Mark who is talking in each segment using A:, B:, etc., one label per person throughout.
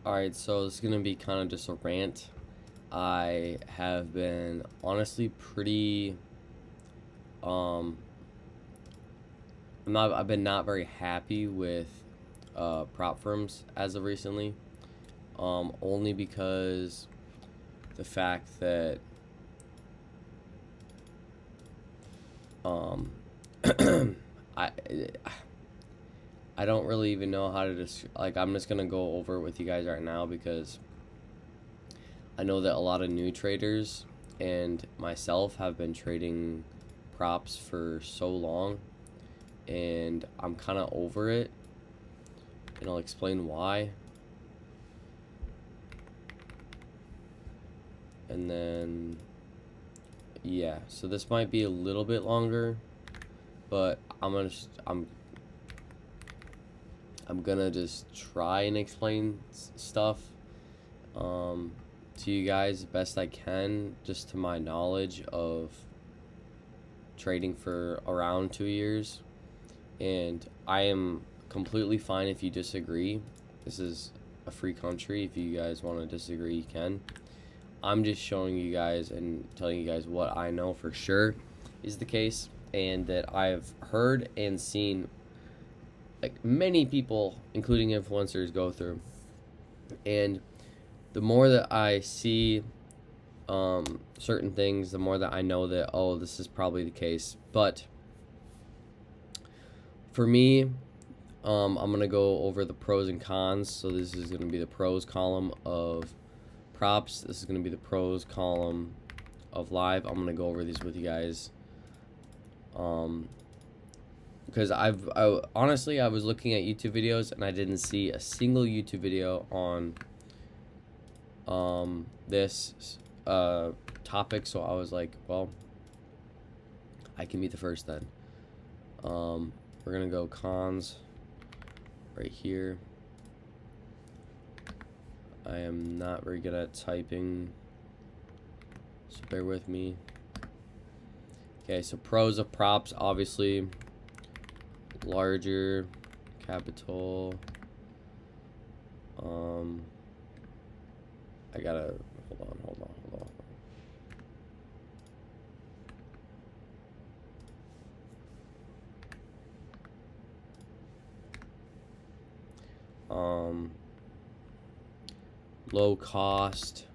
A: Alright, so this is gonna be kind of just a rant. I have been honestly pretty um I've been not very happy with prop firms as of recently. Only because the fact that um I I don't really even know how to I'm just gonna go over it with you guys right now because I know that a lot of new traders and myself have been trading props for so long, and I'm kind of over it, and I'll explain why. And then yeah, so this might be a little bit longer, but I'm gonna just try and explain stuff to you guys best I can, just to my knowledge of trading for around 2 years. And I am completely fine if you disagree. This is a free country. If you guys want to disagree, you can. I'm just showing you guys and telling you guys what I know for sure is the case, and that I've heard and seen like many people, including influencers, go through. And the more that I see certain things, the more that I know that, oh, this is probably the case. But for me, I'm gonna go over the pros and cons. So this is gonna be the pros column of props. This is gonna be the pros column of live. I'm gonna go over these with you guys. Because honestly, I was looking at YouTube videos and I didn't see a single YouTube video on this topic, so I was like, well, I can be the first then. We're gonna go cons right here. I am not very good at typing, so bear with me. Okay, so pros of props, obviously larger capital. I gotta hold on. Low cost.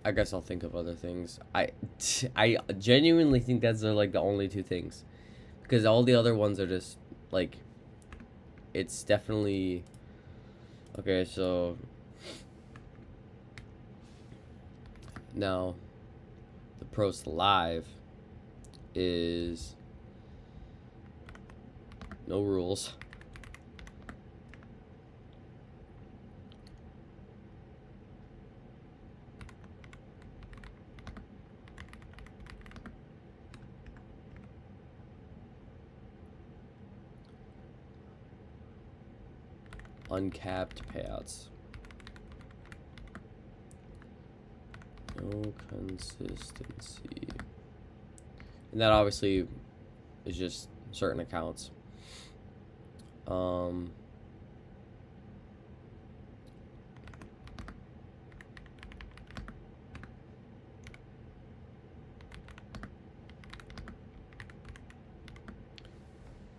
A: I guess I'll think of other things. I genuinely think that's like the only two things, because all the other ones are just like, it's definitely okay. So now the pros to live is no rules. Uncapped payouts. No consistency. And that obviously is just certain accounts.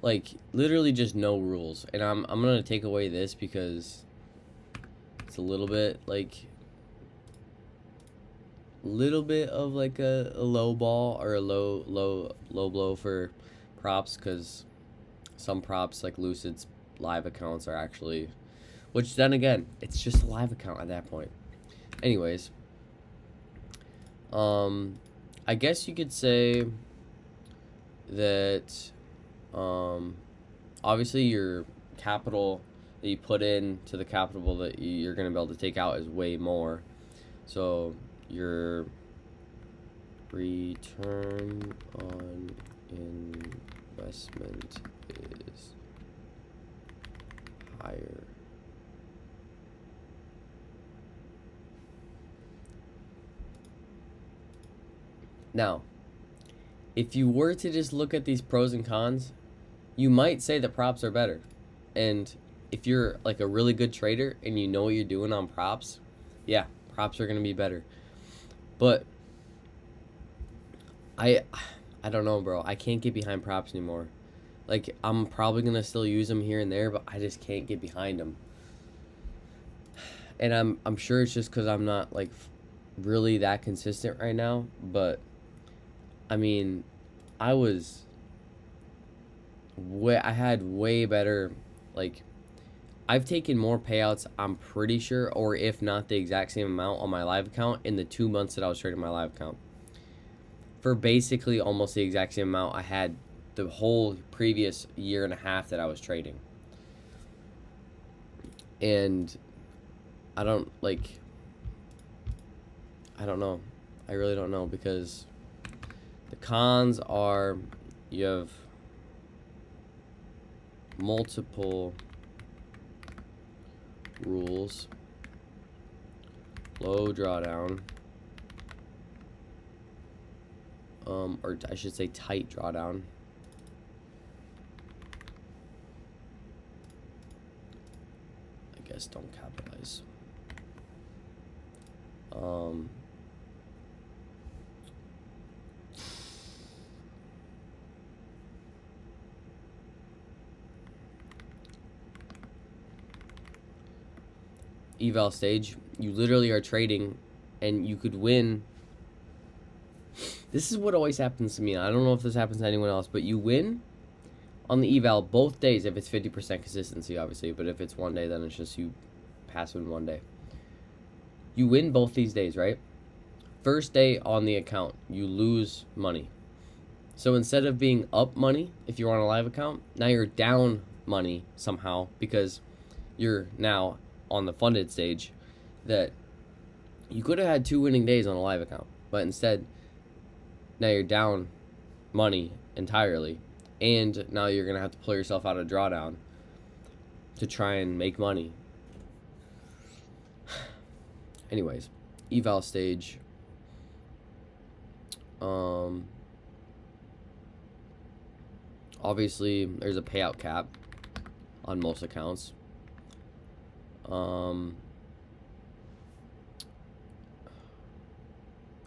A: Like literally just no rules. And I'm gonna take away this because it's a little bit of like a low ball, or a low blow for props, because some props like Lucid's live accounts are actually, which then again, it's just a live account at that point. Anyways, I guess you could say that obviously your capital that you put in to the capital that you're going to be able to take out is way more. So your return on investment is higher. Now, if you were to just look at these pros and cons, you might say that props are better. And if you're like a really good trader and you know what you're doing on props, yeah, props are going to be better. But I don't know, bro. I can't get behind props anymore. Like, I'm probably going to still use them here and there, but I just can't get behind them. And I'm sure it's just cuz I'm not like really that consistent right now, but I mean, I had way better, like, I've taken more payouts, I'm pretty sure, or if not the exact same amount on my live account in the 2 months that I was trading my live account. For basically almost the exact same amount I had the whole previous year and a half that I was trading. And I don't know. I really don't know, because the cons are you have multiple rules, low drawdown, or I should say tight drawdown. I guess don't capitalize. Eval stage, you literally are trading and you could win. This is what always happens to me. I don't know if this happens to anyone else, but you win on the eval both days if it's 50% consistency, obviously, but if it's one day, then it's just you pass in one day. You win both these days, right? First day on the account, you lose money. So instead of being up money, if you're on a live account, now you're down money somehow, because you're now on the funded stage. That you could have had 2 winning days on a live account, but instead now you're down money entirely, and now you're gonna have to pull yourself out of drawdown to try and make money. Anyways, eval stage, obviously there's a payout cap on most accounts.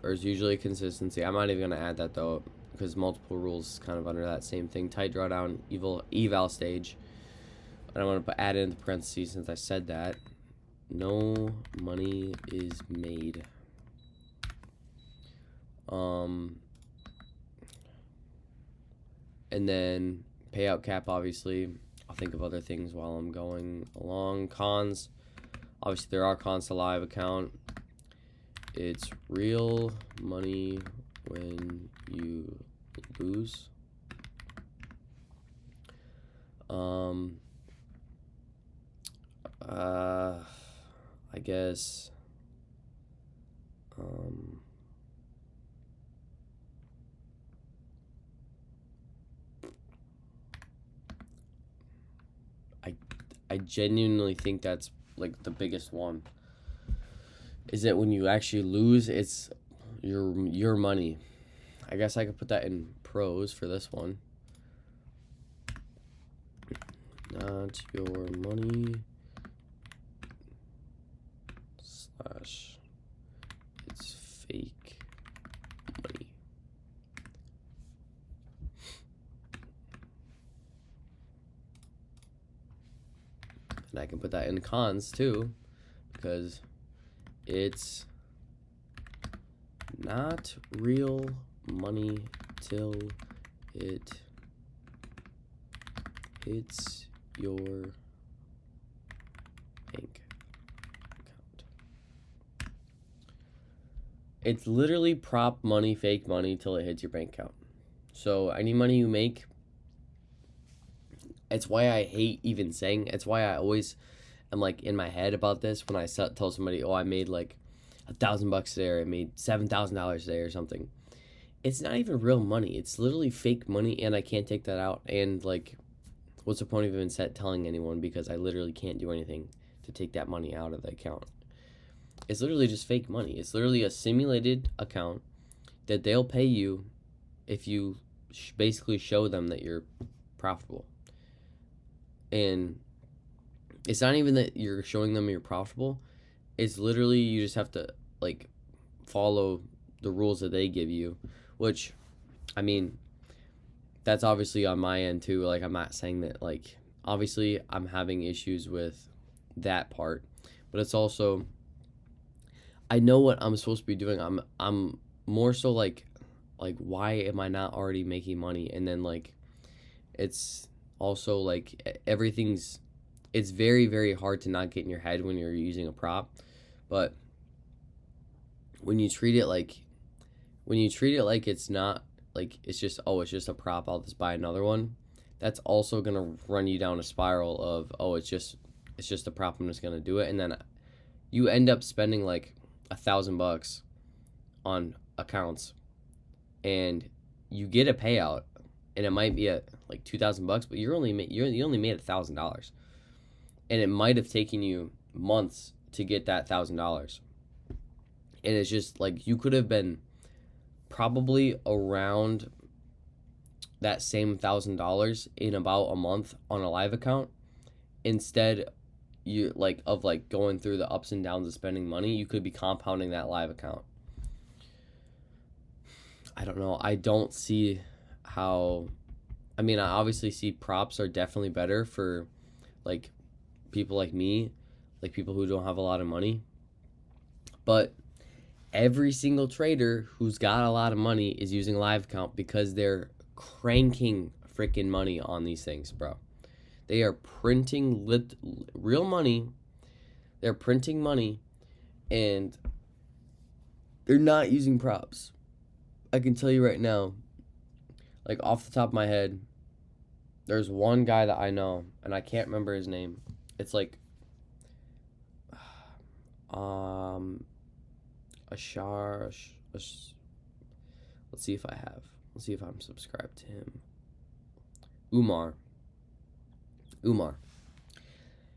A: There's usually consistency. I'm not even gonna add that though, because multiple rules is kind of under that same thing. Tight drawdown, eval stage, and I'm gonna add it into parentheses since I said that. No money is made. And then payout cap, obviously. I'll think of other things while I'm going along. Cons, obviously there are cons to live account. It's real money when you lose. I guess I genuinely think that's like the biggest one, is that when you actually lose, it's your money. I guess I could put that in pros for this one. Not your money slash it's fake money. And I can put that in cons too, because it's not real money till it hits your bank account. It's literally prop money, fake money till it hits your bank account. So any money you make, it's why I hate even saying, it's why I always am like in my head about this when I tell somebody, oh, I made like $1,000 today, or I made $7,000 today or something. It's not even real money. It's literally fake money, and I can't take that out. And like, what's the point of even telling anyone, because I literally can't do anything to take that money out of the account. It's literally just fake money. It's literally a simulated account that they'll pay you if you basically show them that you're profitable. And it's not even that you're showing them you're profitable. It's literally you just have to like follow the rules that they give you, which, I mean, that's obviously on my end too. Like, I'm not saying that, like, obviously I'm having issues with that part, but it's also, I know what I'm supposed to be doing. I'm more so like why am I not already making money? And then like it's also like it's very, very hard to not get in your head when you're using a prop. But when you treat it like it's not like it's just a prop, I'll just buy another one. That's also gonna run you down a spiral of it's just a prop, I'm just gonna do it, and then you end up spending like $1,000 on accounts, and you get a payout, and it might be at like $2,000, but you only made $1,000, and it might have taken you months to get that $1,000, and it's just like you could have been probably around that same $1,000 in about a month on a live account. Instead of going through the ups and downs of spending money, you could be compounding that live account. I don't know. I don't see how. I mean, I obviously see props are definitely better for like people like me, like people who don't have a lot of money. But every single trader who's got a lot of money is using a live account because they're cranking freaking money on these things, bro. They are printing real money. They're printing money, and they're not using props. I can tell you right now, like off the top of my head, there's one guy that I know, and I can't remember his name. It's like, Ashar. Let's see if I have. Let's see if I'm subscribed to him. Umar.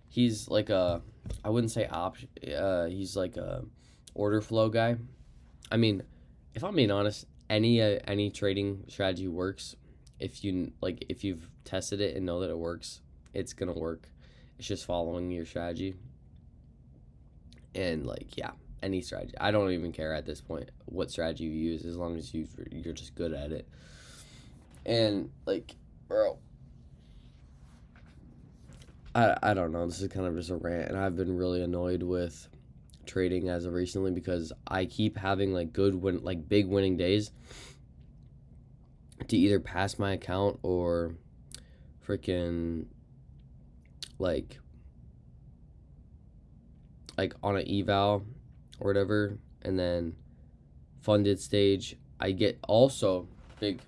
A: He's like I wouldn't say he's like a order flow guy. I mean, if I'm being honest, any trading strategy works if you've tested it and know that it works. It's gonna work. It's just following your strategy. And like, yeah, any strategy. I don't even care at this point what strategy you use, as long as you're just good at it. And like, bro, I don't know. This is kind of just a rant, and I've been really annoyed with trading as of recently because I keep having like big winning days to either pass my account or freaking like on an eval or whatever, and then funded stage I get also big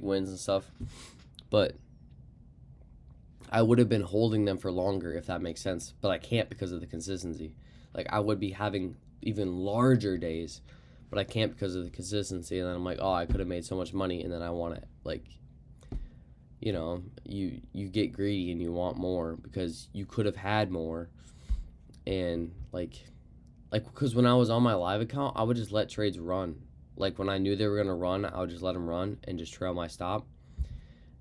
A: wins and stuff, but I would have been holding them for longer if that makes sense, but I can't because of the consistency. Like, I would be having even larger days, but I can't because of the consistency. And then I'm like, I could have made so much money, and then I want to you get greedy and you want more because you could have had more. And like because when I was on my live account, I would just let trades run. Like, when I knew they were gonna run, I would just let them run and just trail my stop.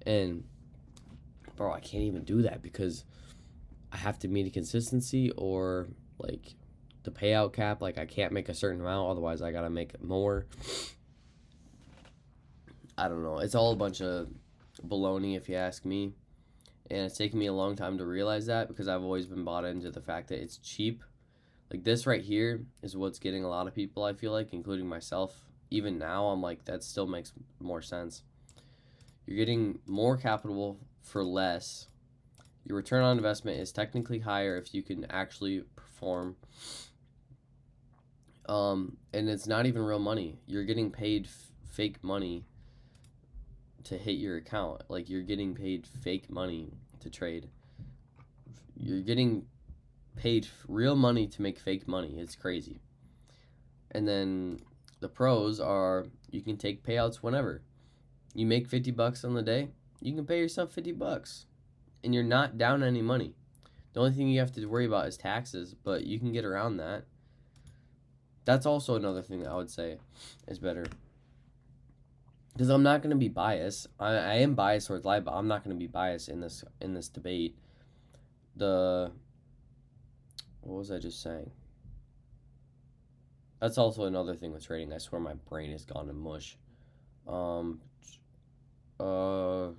A: And bro, I can't even do that because I have to meet a consistency or like the payout cap. Like, I can't make a certain amount, otherwise I gotta make more. I don't know. It's all a bunch of baloney if you ask me. And it's taken me a long time to realize that because I've always been bought into the fact that it's cheap. Like, this right here is what's getting a lot of people, I feel like, including myself. Even now, I'm like, that still makes more sense. You're getting more capital for less. Your return on investment is technically higher if you can actually perform. And it's not even real money. You're getting paid fake money to hit your account. Like, you're getting paid fake money to trade. You're getting paid real money to make fake money. It's crazy. And then the pros are you can take payouts whenever. You make $50 on the day, you can pay yourself $50, and you're not down any money. The only thing you have to worry about is taxes, but you can get around that. That's also another thing that I would say is better. because I'm not going to be biased. I am biased towards live, but I'm not going to be biased in this debate. What was I just saying? That's also another thing with trading. I swear my brain has gone to mush. Um, I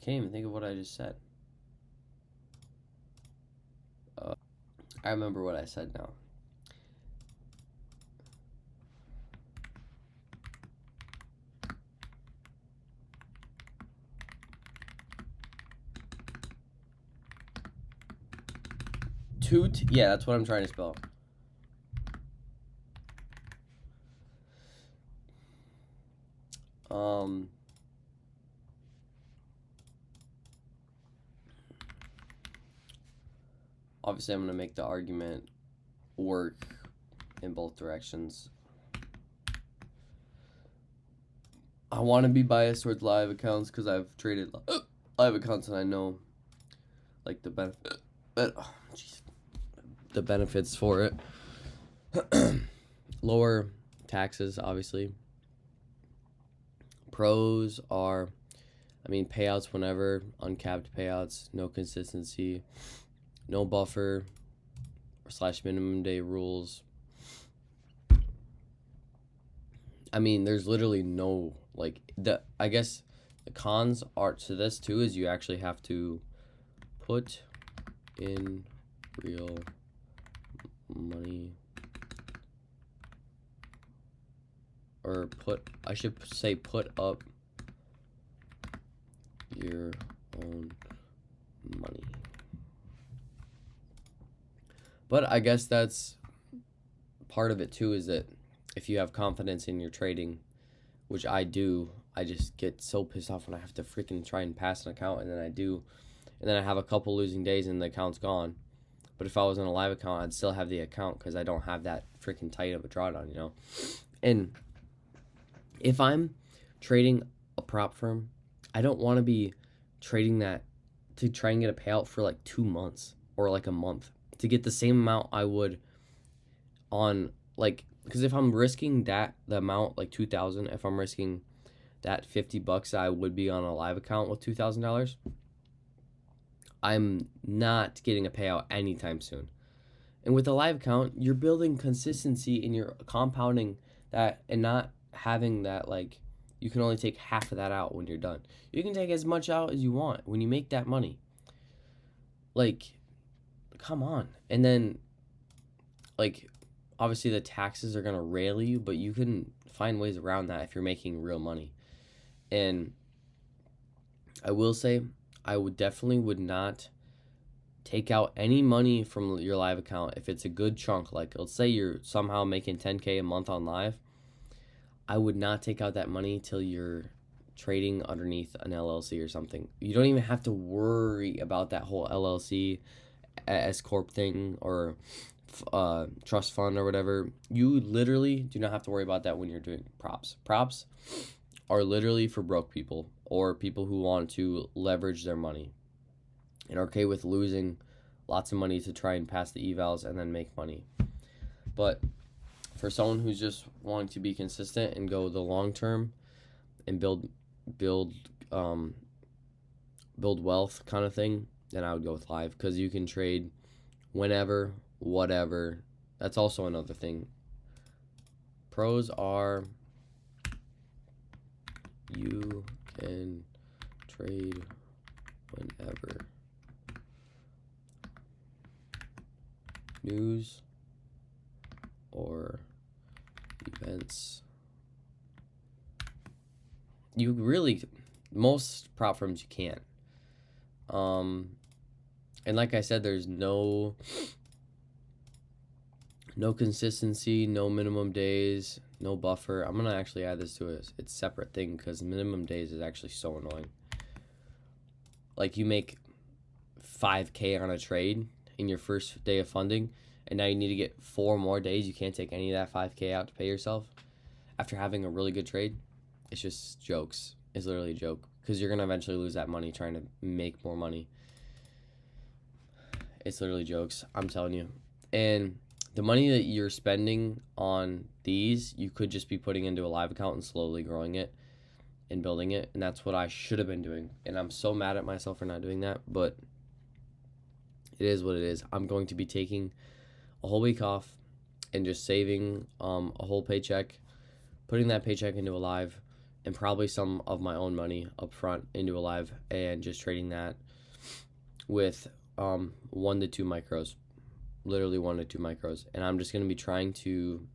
A: can't even think of what I just said. I remember what I said now. Toot? Yeah, that's what I'm trying to spell. Obviously I'm going to make the argument work in both directions. I want to be biased towards live accounts because I've traded live accounts and I know like the benefits for it. Lower taxes, obviously. Pros are, payouts whenever, uncapped payouts, no consistency, no buffer / minimum day rules. There's literally no, I guess the cons are to this too is you actually have to put in real money, or I should say put up your own money. But I guess that's part of it too, is that if you have confidence in your trading, which I do, I just get so pissed off when I have to freaking try and pass an account, and then I do, and then I have a couple losing days and the account's gone. But if I was on a live account, I'd still have the account because I don't have that freaking tight of a drawdown, And if I'm trading a prop firm, I don't want to be trading that to try and get a payout for like 2 months or like a month to get the same amount I would on, because if I'm risking the amount, like 2,000, if I'm risking that $50 I would be on a live account with $2,000, I'm not getting a payout anytime soon. And with a live account, you're building consistency and you're compounding that, and not having that, you can only take half of that out when you're done. You can take as much out as you want when you make that money. Come on. And then, obviously the taxes are going to rail you, but you can find ways around that if you're making real money. And I will say, I would not take out any money from your live account if it's a good chunk. Let's say you're somehow making $10K a month on live. I would not take out that money till you're trading underneath an LLC or something. You don't even have to worry about that whole LLC, S Corp thing, or trust fund or whatever. You literally do not have to worry about that when you're doing props. Props are literally for broke people or people who want to leverage their money and are okay with losing lots of money to try and pass the evals and then make money. But for someone who's just wanting to be consistent and go the long term and build wealth kind of thing, then I would go with live, because you can trade whenever, whatever. That's also another thing. Pros are you can trade whenever. News or events. You really, most prop firms you can't. And like I said, there's no consistency, no minimum days, no buffer. I'm gonna actually add this to its separate thing, because minimum days is actually so annoying. You make 5K on a trade in your first day of funding, and now you need to get 4 more days. You can't take any of that 5K out to pay yourself after having a really good trade. It's just jokes. It's literally a joke, because you're gonna eventually lose that money trying to make more money. It's literally jokes. I'm telling you. And the money that you're spending on these, you could just be putting into a live account and slowly growing it and building it. And that's what I should have been doing. And I'm so mad at myself for not doing that. But it is what it is. I'm going to be taking a whole week off and just saving a whole paycheck, putting that paycheck into a live, and probably some of my own money up front into a live, and just trading that with 1 to 2 micros, literally 1 to 2 micros. And I'm just going to be trying to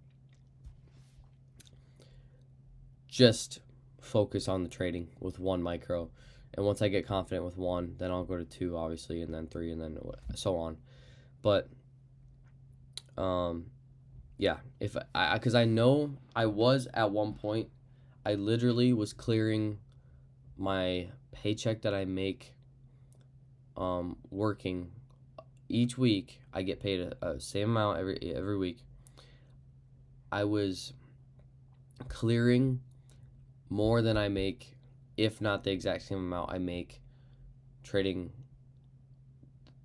A: just focus on the trading with 1 micro. And once I get confident with 1, then I'll go to 2, obviously, and then 3, and then so on. But yeah, if because I know I was at one point, I literally was clearing my paycheck that I make working each week. I get paid a same amount every week. I was clearing more than I make, if not the exact same amount I make trading.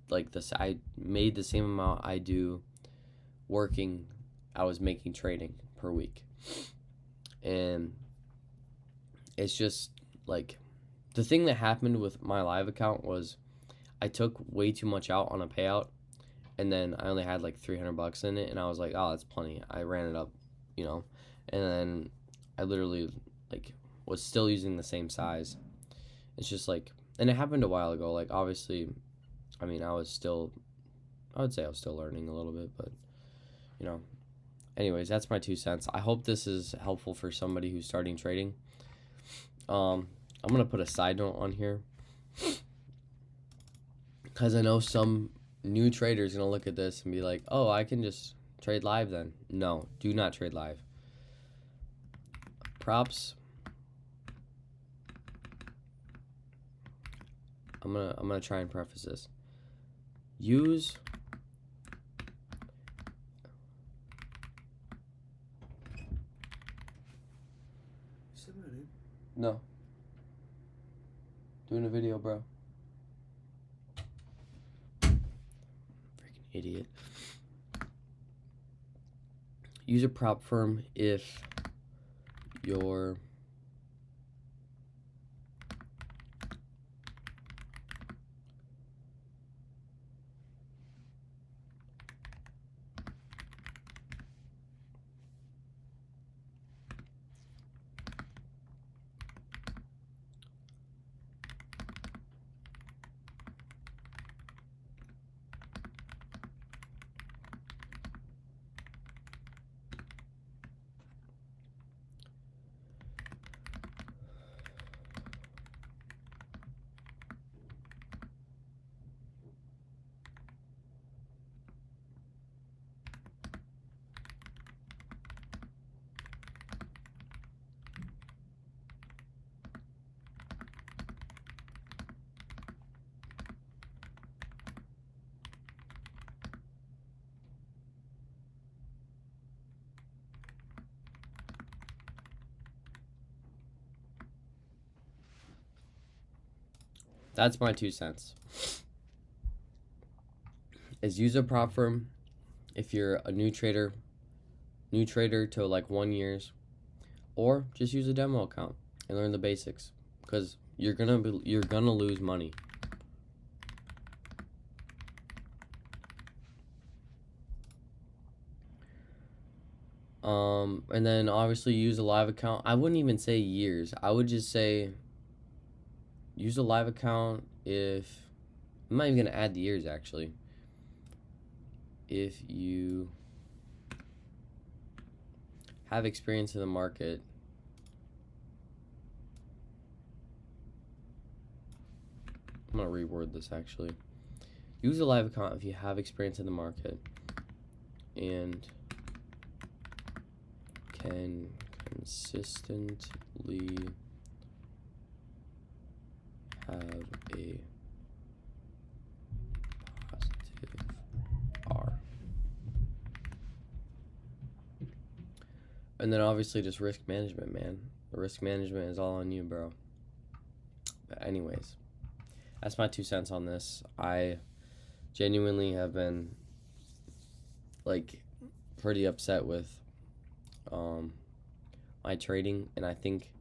A: Like this, I made the same amount I do working, I was making trading per week. And it's just like, the thing that happened with my live account was I took way too much out on a payout, and then I only had like $300 in it, and I was like, oh, that's plenty. I ran it up, and then I literally like was still using the same size. It's just like, and it happened a while ago. Like, obviously, I mean, I would say I was still learning a little bit, but anyways, that's my 2 cents. I hope this is helpful for somebody who's starting trading. I'm gonna put a side note on here, because I know some new traders gonna look at this and be like, oh, I can just trade live then. No, do not trade live. Props. I'm gonna try and preface this. Use no. Doing a video, bro. Freaking idiot. Use a prop firm if your That's my 2 cents. Is use a prop firm if you're a new trader to like 1 years, or just use a demo account and learn the basics, because you're gonna lose money. And then obviously use a live account. I wouldn't even say years. I would just say use a live account if, I'm not even gonna add the years actually. If you have experience in the market, I'm gonna reword this actually. Use a live account if you have experience in the market and can consistently have a positive R. And then obviously just risk management, man. The risk management is all on you, bro. But anyways, that's my 2 cents on this. I genuinely have been like pretty upset with my trading, and I think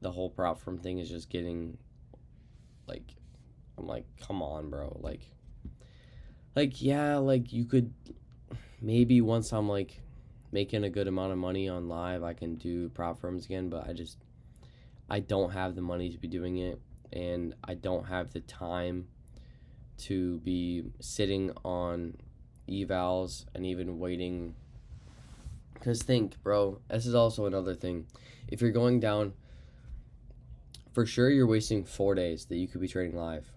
A: the whole prop firm thing is just getting like, I'm like, come on, bro. Like yeah, like you could maybe once I'm like making a good amount of money on live, I can do prop firms again, but I don't have the money to be doing it, and I don't have the time to be sitting on evals and even waiting. Because think, bro, this is also another thing. If you're going down, for sure you're wasting 4 days that you could be trading live.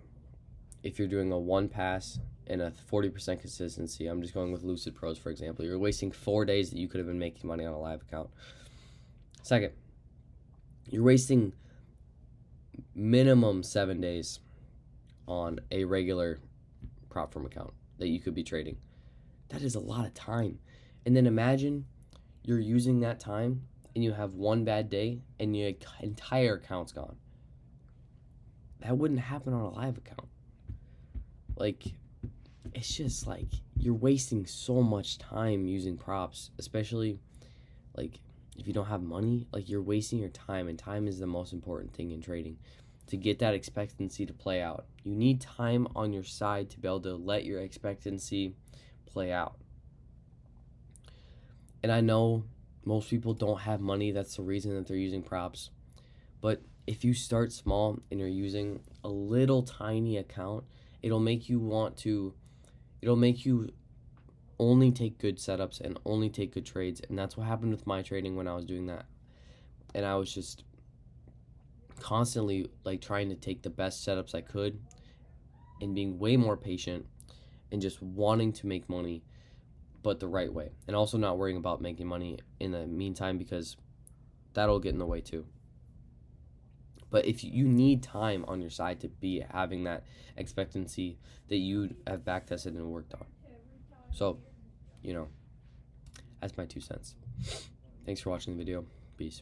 A: If you're doing a one pass and a 40% consistency, I'm just going with Lucid Pros, for example, you're wasting 4 days that you could have been making money on a live account. Second, you're wasting minimum 7 days on a regular prop firm account that you could be trading. That is a lot of time. And then imagine you're using that time and you have one bad day and your entire account's gone. That wouldn't happen on a live account. Like, it's just like you're wasting so much time using props, especially like if you don't have money. Like, you're wasting your time, and time is the most important thing in trading. To get that expectancy to play out, you need time on your side to be able to let your expectancy play out. And I know most people don't have money, that's the reason that they're using props. But if you start small and you're using a little tiny account, it'll make you only take good setups and only take good trades. And that's what happened with my trading when I was doing that. And I was just constantly like trying to take the best setups I could and being way more patient and just wanting to make money, but the right way, and also not worrying about making money in the meantime, because that'll get in the way too. But if you need time on your side to be having that expectancy that you have back tested and worked on. So, that's my 2 cents. Thanks for watching the video. Peace.